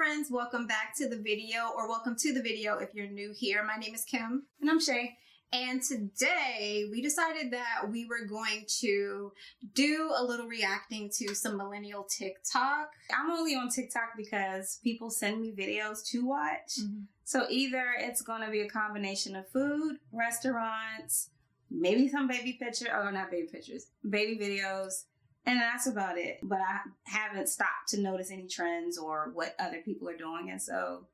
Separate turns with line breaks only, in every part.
friends, welcome back to the video, or welcome to the video if you're new here. My name is Kim.
And I'm Shay.
And today we decided that we were going to do a little reacting to some millennial TikTok.
I'm only on TikTok because people send me videos to watch. So either it's going to be a combination of food, restaurants, maybe some baby pictures, or not baby pictures, baby videos. And that's about it. But I haven't stopped to notice any trends or what other people are doing. And so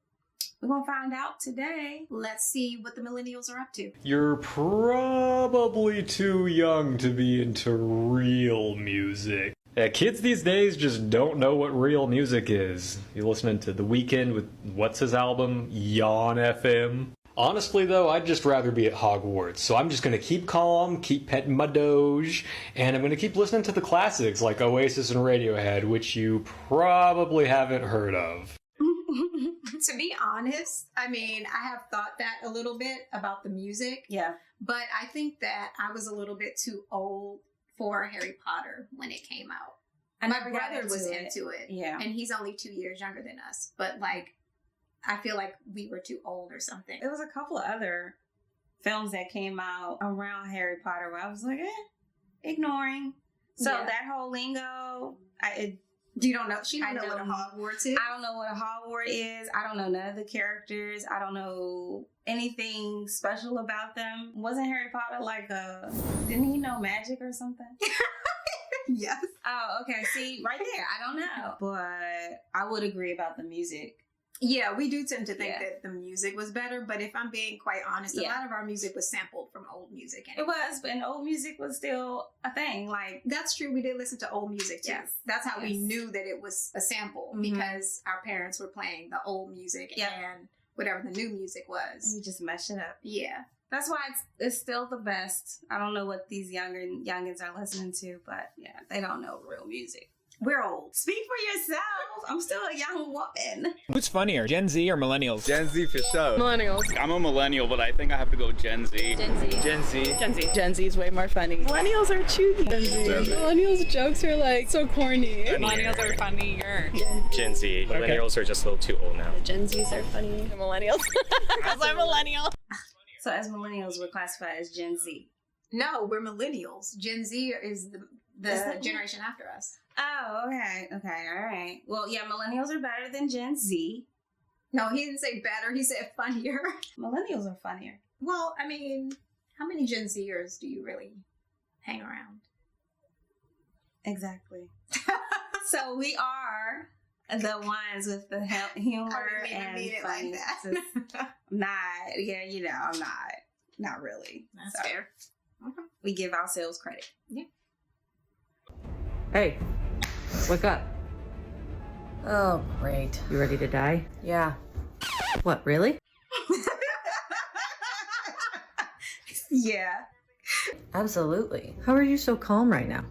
we're going to find out today.
Let's see what the millennials are up to.
You're probably too young to be into real music. Kids these days just don't know what real music is. You're listening to The Weeknd with, what's his album? Yawn FM. Honestly though, I'd just rather be at Hogwarts, so I'm just gonna keep calm, keep petting my Doge, and I'm gonna keep listening to the classics like Oasis and Radiohead, which you probably haven't heard of.
To be honest, I mean, I have thought that a little bit about the music.
Yeah.
But I think that I was a little bit too old for Harry Potter when it came out. My brother was into it.
Yeah.
And he's only 2 years younger than us. But like, I feel like we were too old or something.
There was a couple of other films that came out around Harry Potter where I was like, ignoring. So that whole lingo,
you don't know. She don't know what a Hogwarts is.
I don't know what a Hogwarts is. I don't know none of the characters. I don't know anything special about them. Wasn't Harry Potter like didn't he know magic or something?
Yes.
Oh, okay. See, right there. I don't know. But I would agree about the music.
Yeah, we do tend to think that the music was better, but if I'm being quite honest, a lot of our music was sampled from old music. Anyway.
It was, but old music was still a thing. Like,
that's true. We did listen to old music too.
Yes.
That's how we knew that it was a sample because our parents were playing the old music and whatever the new music was.
We just mashed it up.
Yeah.
That's why it's still the best. I don't know what these youngins are listening to, but yeah, they don't know real music.
We're old.
Speak for yourself. I'm still a young woman.
Who's funnier, Gen Z or Millennials?
Gen Z for sure.
Millennials.
I'm a millennial, but I think I have to go Gen Z.
Gen Z.
Gen Z.
Gen Z. Gen Z is way more funny. Millennials are cheesy. Gen Z. Millennials jokes are like so corny.
Millennials are funnier.
Gen Z. Millennials are just a little too old now.
The Gen Zs are funny. The millennials. Because I'm millennial.
So as millennials, we're classified as Gen Z.
No, we're millennials. Gen Z is the generation after us.
Oh, okay. Okay, all right. Well, yeah, millennials are better than Gen Z.
No, he didn't say better. He said funnier.
Millennials are funnier.
Well, I mean, how many Gen Zers do you really hang around?
Exactly. So we are the ones with the humor and
it
funny.
like that.
I'm not really.
That's fair. Okay.
We give ourselves credit.
Yeah.
Hey, wake up.
Oh, great.
You ready to die?
Yeah.
What, really?
Yeah.
Absolutely.
How are you so calm right now?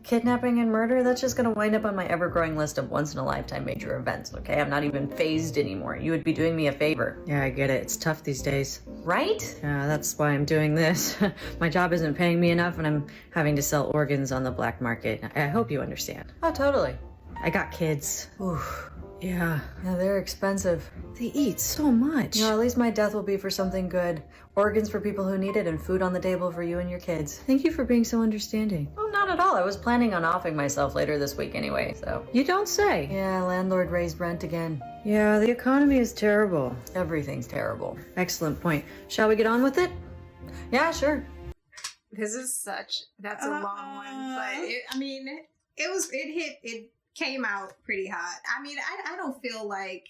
Kidnapping and murder, that's just gonna wind up on my ever-growing list of once-in-a-lifetime major events, okay? I'm not even phased anymore. You would be doing me a favor.
Yeah, I get it. It's tough these days.
Right?
Yeah, that's why I'm doing this. My job isn't paying me enough and I'm having to sell organs on the black market. I hope you understand.
Oh, totally.
I got kids.
Oof.
Yeah.
Yeah, they're expensive.
They eat so much.
You know, at least my death will be for something good. Organs for people who need it and food on the table for you and your kids.
Thank you for being so understanding.
Oh, not at all. I was planning on offing myself later this week anyway, so.
You don't say.
Yeah, landlord raised rent again.
Yeah, the economy is terrible.
Everything's terrible.
Excellent point. Shall we get on with it?
Yeah, sure.
That's a long one, but it came out pretty hot. I mean, I don't feel like,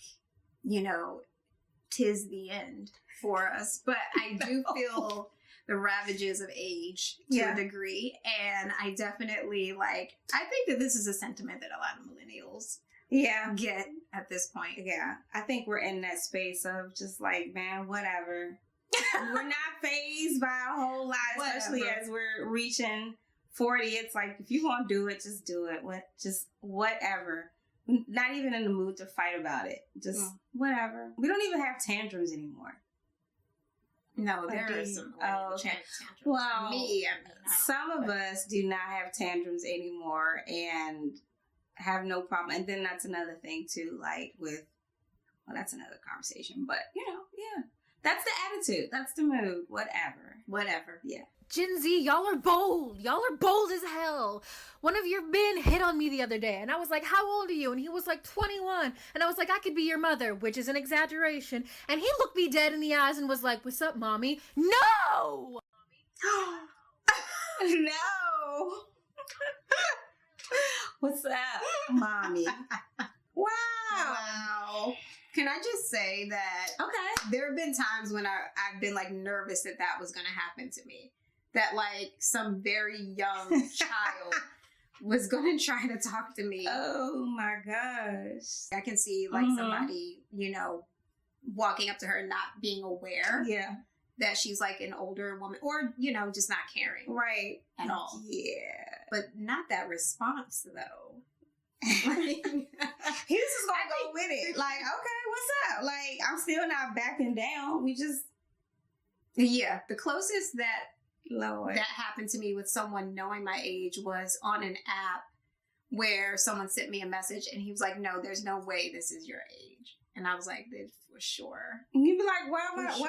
tis the end for us, but I do feel the ravages of age to a degree. And I definitely I think that this is a sentiment that a lot of millennials get at this point.
Yeah. I think we're in that space of just like, man, whatever. We're not fazed by a whole lot, especially as we're reaching 40. It's like, if you want to do it, just do it. Just whatever. Not even in the mood to fight about it. Just whatever. We don't even have tantrums anymore.
No, there is some tantrums.
Well,
me,
some of us do not have tantrums anymore and have no problem. And then that's another thing too, like with Well, that's another conversation. But, yeah. That's the attitude. That's the mood. Whatever. Yeah.
Gen Z, y'all are bold. Y'all are bold as hell. One of your men hit on me the other day, and I was like, how old are you? And he was like 21. And I was like, I could be your mother, which is an exaggeration. And he looked me dead in the eyes and was like, what's up, mommy? No!
No! What's up, mommy? Wow.
Can I just say that there have been times when I've been like nervous that was going to happen to me. That like some very young child was going to try to talk to me.
Oh my gosh.
I can see like somebody, walking up to her not being aware that she's like an older woman or, just not caring.
Right.
At all.
Yeah.
But not that response though.
He was just gonna go with it. Like, okay, what's up? Like, I'm still not backing down.
The closest that happened to me with someone knowing my age was on an app where someone sent me a message and he was like, no, there's no way this is your age. And I was like, for sure.
And you'd be like, why would I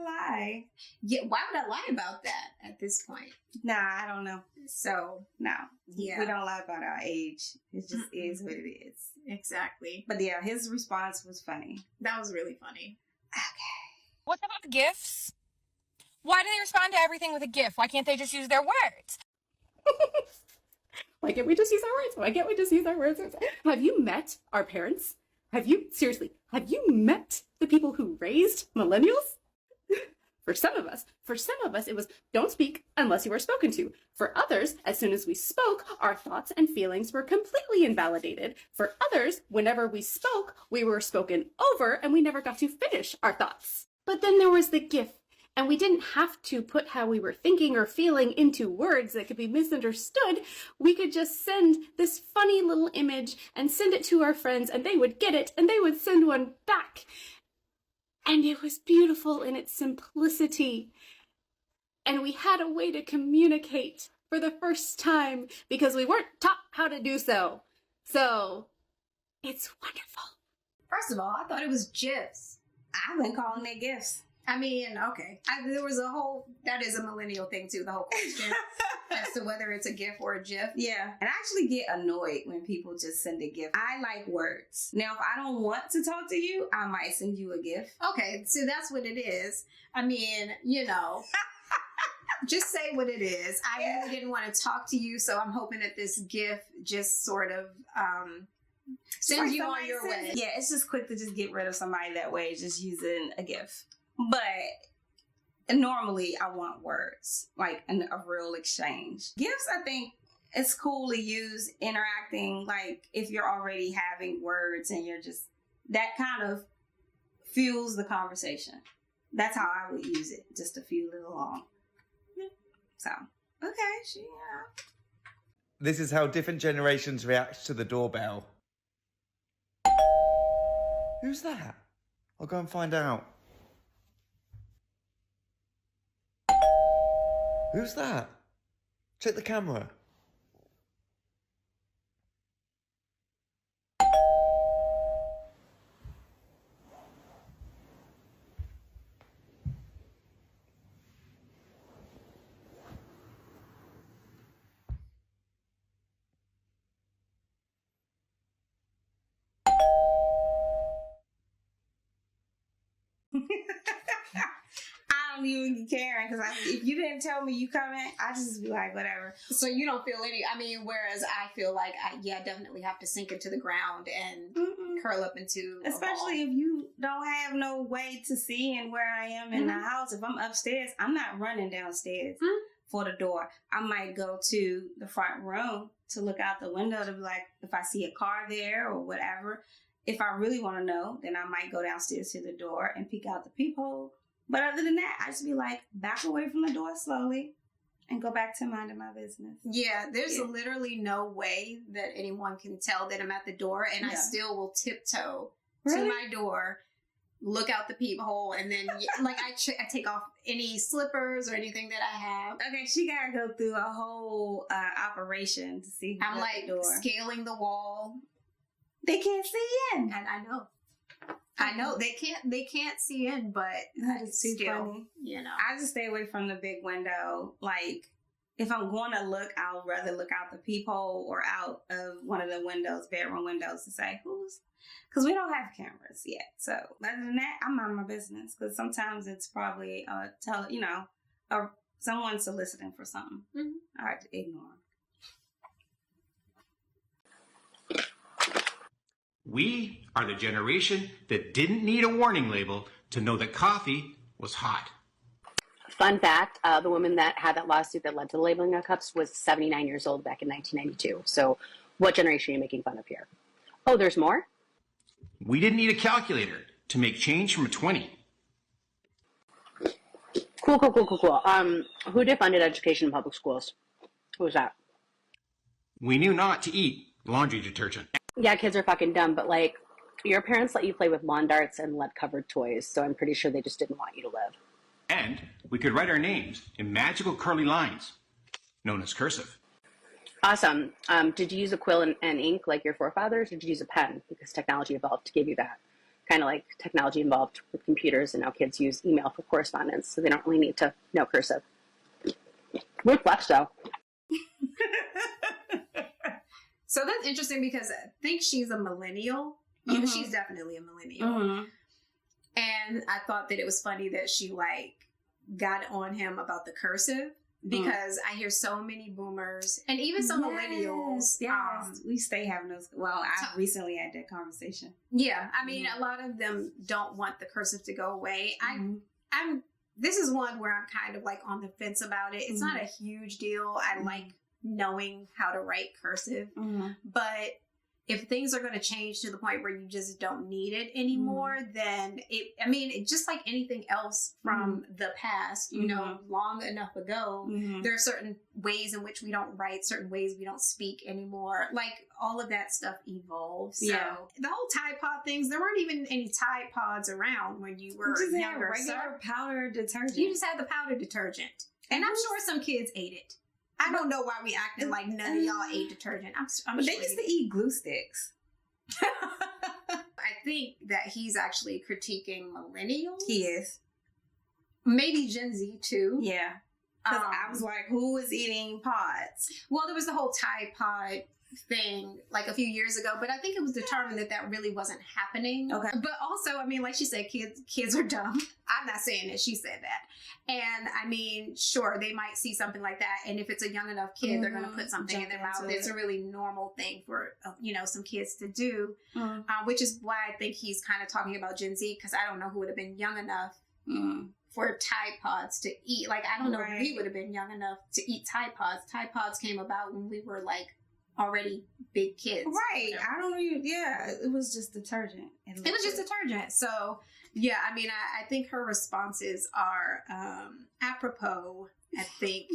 lie?
Yeah, why would I lie about that at this point?
Nah, I don't know.
So,
no.
Yeah.
We don't lie about our age. It just is what it is.
Exactly.
But yeah, his response was funny.
That was really funny.
Okay.
What about gifts? Why do they respond to everything with a GIF? Why can't they just use their words?
Why can't we just use our words? Why can't we just use our words? Have you met our parents? Have you met the people who raised millennials? For some of us, it was don't speak unless you are spoken to. For others, as soon as we spoke, our thoughts and feelings were completely invalidated. For others, whenever we spoke, we were spoken over and we never got to finish our thoughts. But then there was the GIF, and we didn't have to put how we were thinking or feeling into words that could be misunderstood. We could just send this funny little image and send it to our friends, and they would get it, and they would send one back. And it was beautiful in its simplicity. And we had a way to communicate for the first time because we weren't taught how to do so. So, it's wonderful.
First of all, I thought it was GIFs.
I've been calling it GIFs.
I mean, okay. There was that is a millennial thing too, the whole question as to whether it's a GIF or a GIF.
Yeah. And I actually get annoyed when people just send a GIF. I like words. Now, if I don't want to talk to you, I might send you a GIF.
Okay, so that's what it is. I mean, just say what it is. I really didn't want to talk to you, so I'm hoping that this GIF just sort of sends you on your way.
Yeah, it's just quick to just get rid of somebody that way, just using a GIF. But normally I want words, like a real exchange. GIFs, I think it's cool to use interacting, like if you're already having words and you're just, that kind of fuels the conversation. That's how I would use it, just to fuel it along. So, okay,
This is how different generations react to the doorbell. Who's that? I'll go and find out. Who's that? Check the camera.
I don't even be caring because if you didn't tell me you coming, I just be like, whatever.
So you don't feel whereas I feel like I definitely have to sink into the ground and curl up into
especially if you don't have no way to see and where I am in the house. If I'm upstairs, I'm not running downstairs for the door. I might go to the front room to look out the window to be like, if I see a car there or whatever. If I really want to know, then I might go downstairs to the door and peek out the peephole. But other than that, I just be like, back away from the door slowly and go back to minding my business.
Yeah, there's literally no way that anyone can tell that I'm at the door, and I still will tiptoe to my door, look out the peephole, and then I take off any slippers or anything that I have.
Okay, she gotta go through a whole operation to see who's at the door.
Scaling the wall.
They can't see in.
And I know. I know they can't see in, but
that is too
still,
funny.
you know.
I just stay away from the big window. Like, if I'm going to look, I'll rather look out the peephole or out of one of the windows, bedroom windows, to say because we don't have cameras yet. So other than that, I'm on my business, because sometimes it's probably someone soliciting for something. I have to ignore.
We are the generation that didn't need a warning label to know that coffee was hot.
Fun fact, the woman that had that lawsuit that led to the labeling of cups was 79 years old back in 1992. So what generation are you making fun of here? Oh, there's more?
We didn't need a calculator to make change from a 20.
Cool. Who defunded education in public schools? Who was that?
We knew not to eat laundry detergent.
Yeah, kids are fucking dumb, but like, your parents let you play with lawn darts and lead-covered toys, so I'm pretty sure they just didn't want you to live.
And we could write our names in magical curly lines, known as cursive.
Awesome. Did you use a quill and ink like your forefathers, or did you use a pen? Because technology evolved to give you that. Kind of like technology involved with computers, and now kids use email for correspondence, so they don't really need to know cursive. Weird flex, though.
So that's interesting, because I think she's a millennial. You know, she's definitely a millennial. And I thought that it was funny that she like got on him about the cursive, because I hear so many boomers and even some millennials.
We stay having those. Well, I recently had that conversation.
Yeah, I mean, a lot of them don't want the cursive to go away. This is one where I'm kind of like on the fence about it. It's not a huge deal. I like knowing how to write cursive, but if things are going to change to the point where you just don't need it anymore, then it just like anything else from the past, you know, long enough ago, there are certain ways in which we don't write, certain ways we don't speak anymore. Like, all of that stuff evolves. So the whole Tide Pod things, there weren't even any Tide Pods around when you were younger.
Regular powder detergent.
You just had the powder detergent. And I'm sure some kids ate it. I don't know why we acting like none of y'all ate detergent.
But they used to eat glue sticks.
I think that he's actually critiquing millennials.
He is.
Maybe Gen Z too.
Yeah. Because I was like, who is eating pods?
Well, there was the whole Tide Pod thing like a few years ago, but I think it was determined that really wasn't happening. Okay. But also, I mean, like she said, kids are dumb. I'm not saying that, she said that. And I mean, sure, they might see something like that, and if it's a young enough kid, they're going to put something in their mouth. It's a really normal thing for some kids to do, which is why I think he's kind of talking about Gen Z, because I don't know who would have been young enough for Tide Pods to eat. Like, I don't know if we would have been young enough to eat Tide Pods. Tide Pods came about when we were like already big kids.
Right. I don't even, it was just detergent.
It was just detergent. So, yeah, I mean, I think her responses are apropos, I think.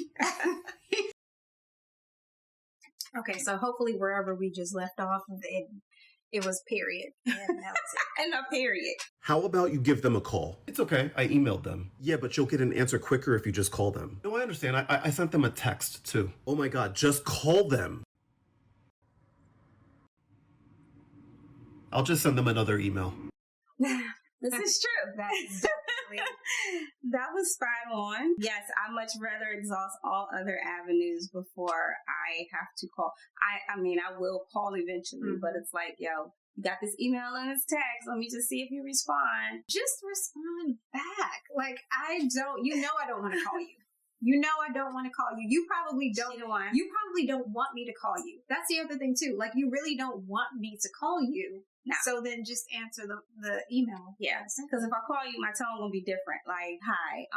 Okay, so hopefully wherever we just left off, it was period. And that was it.
And a period.
How about you give them a call? It's okay. I emailed them. Yeah, but you'll get an answer quicker if you just call them. No, I understand. I sent them a text, too. Oh my God, just call them. I'll just send them another email.
This is true.
That is definitely...
That was spot on. Yes, I much rather exhaust all other avenues before I have to call. I mean, I will call eventually, but it's like, yo, you got this email and this text. Let me just see if you respond.
Just respond back. Like, I don't want to call you. You know I don't want to call you. You probably don't want me to call you. That's the other thing too. Like, you really don't want me to call you. No. So then just answer the email.
Yeah. Because if I call you, my tone will be different. Like, hi.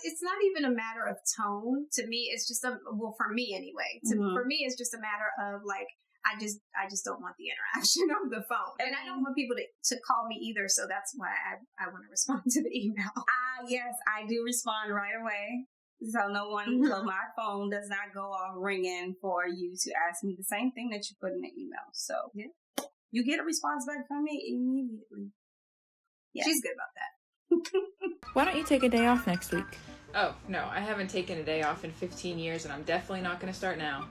It's not even a matter of tone. To me, it's just for me anyway. For me, it's just a matter of like, I just don't want the interaction on the phone. And I don't want people to call me either. So that's why I want to respond to the email.
Yes, I do respond right away. So so my phone does not go off ringing for you to ask me the same thing that you put in the email. So you get a response back from me immediately.
Yeah. She's good about that.
Why don't you take a day off next week?
Oh, no, I haven't taken a day off in 15 years, and I'm definitely not going to start now.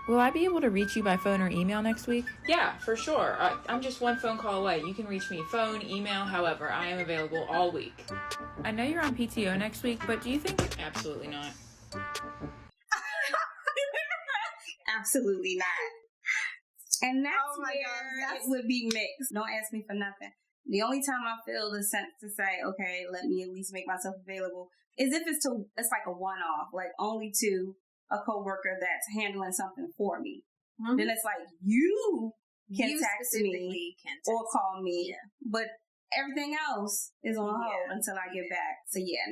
Will I be able to reach you by phone or email next week?
Yeah, for sure. I'm just one phone call away. You can reach me phone, email, however. I am available all week.
I know you're on PTO next week, but do you think...
Absolutely not.
Absolutely not. And that's where it would be mixed. Don't ask me for nothing. The only time I feel the sense to say, okay, let me at least make myself available is if it's like a one-off, like only to a coworker that's handling something for me. Mm-hmm. Then it's like you can text me or call me, but everything else is on hold until I get back. So yeah,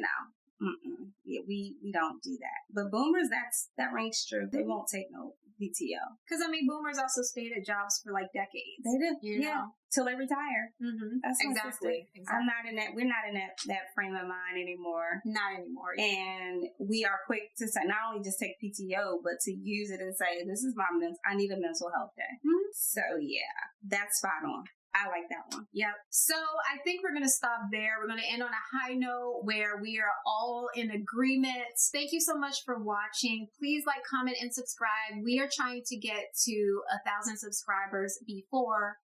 we don't do that. But boomers, that rings true. They won't take no PTO.
Because I mean, boomers also stayed at jobs for like decades.
They do, you know, till they retire.
Mm-hmm.
That's
exactly.
I'm not in that. We're not in that frame of mind anymore.
Not anymore.
And we are quick to say, not only just take PTO, but to use it and say, "This is I need a mental health day." Mm-hmm. So yeah, that's spot on. I like that one.
Yep. So I think we're going to stop there. We're going to end on a high note where we are all in agreement. Thank you so much for watching. Please like, comment, and subscribe. We are trying to get to 1,000 subscribers before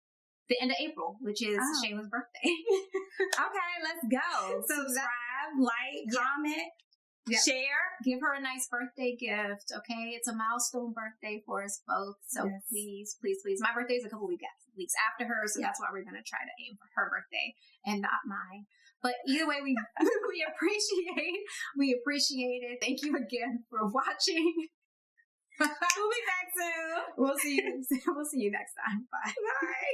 the end of April, which is Shayla's birthday.
Okay, let's go. Subscribe, like, comment.
Yep.
Share.
Give her a nice birthday gift, okay? It's a milestone birthday for us both. So please. My birthday is a couple weeks after her, so that's why we're going to try to aim for her birthday and not mine. But either way, we appreciate it. Thank you again for watching.
We'll be back soon.
We'll see you next time. Bye.
Bye.